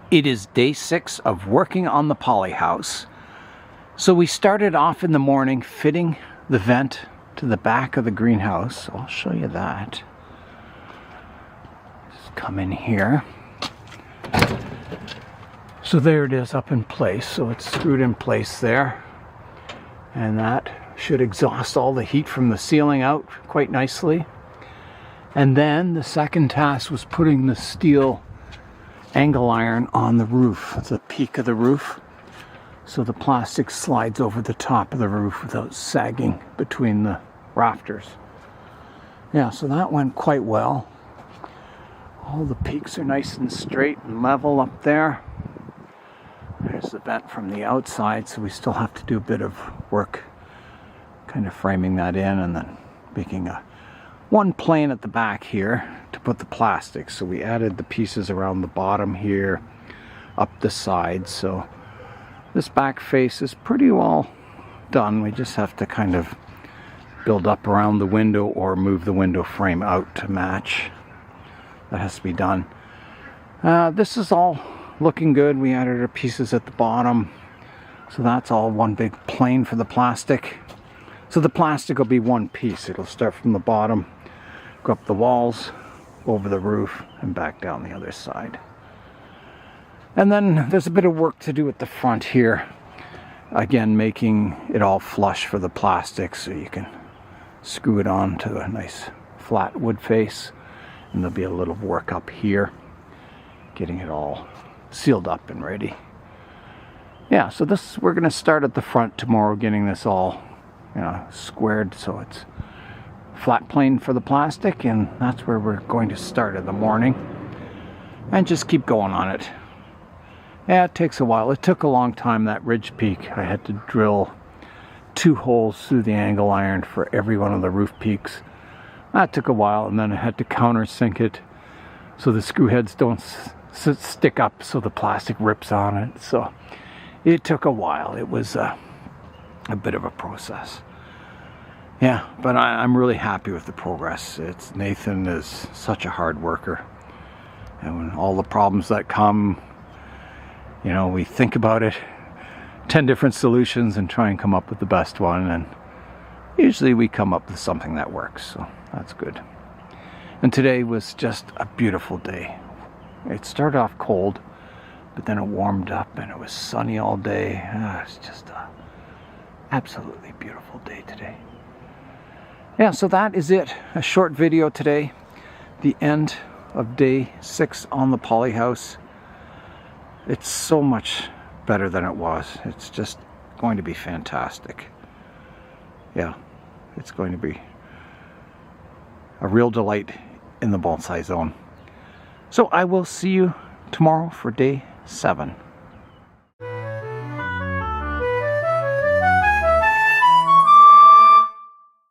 It is day 6 of working on the Polyhouse. So we started off in the morning fitting the vent to the back of the greenhouse. So I'll show you that. Just come in here. So there it is up in place. So it's screwed in place there. And that should exhaust all the heat from the ceiling out quite nicely. And then the second task was putting the steel angle iron on the roof, the peak of the roof, so the plastic slides over the top of the roof without sagging between the rafters. Yeah, so that went quite well. All the peaks are nice and straight and level up there. There's the vent from the outside, so we still have to do a bit of work kind of framing that in and then making one plane at the back here to put the plastic. So we added the pieces around the bottom here, up the sides. So this back face is pretty well done. We just have to kind of build up around the window or move the window frame out to match. That has to be done. This is all looking good. We added our pieces at the bottom. So that's all one big plane for the plastic. So the plastic will be one piece. It'll start from the bottom, go up the walls, over the roof, and back down the other side. And then there's a bit of work to do at the front here. Again, making it all flush for the plastic so you can screw it on to a nice flat wood face. And there'll be a little work up here, getting it all sealed up and ready. Yeah, so we're going to start at the front tomorrow, getting this all squared so it's flat plane for the plastic, and that's where we're going to start in the morning and just keep going on it. Yeah, it takes a while. It took a long time, that ridge peak. I had to drill 2 holes through the angle iron for every one of the roof peaks. That took a while, and then I had to countersink it so the screw heads don't stick up so the plastic rips on it. So it took a while. It was a bit of a process. Yeah, but I'm really happy with the progress. Nathan is such a hard worker. And when all the problems that come, we think about it, 10 different solutions and try and come up with the best one. And usually we come up with something that works, so that's good. And today was just a beautiful day. It started off cold, but then it warmed up and it was sunny all day. It's just an absolutely beautiful day today. Yeah, so that is it. A short video today. The end of day 6 on the Polyhouse. It's so much better than it was. It's just going to be fantastic. Yeah, it's going to be a real delight in the Bonsai zone. So I will see you tomorrow for day 7.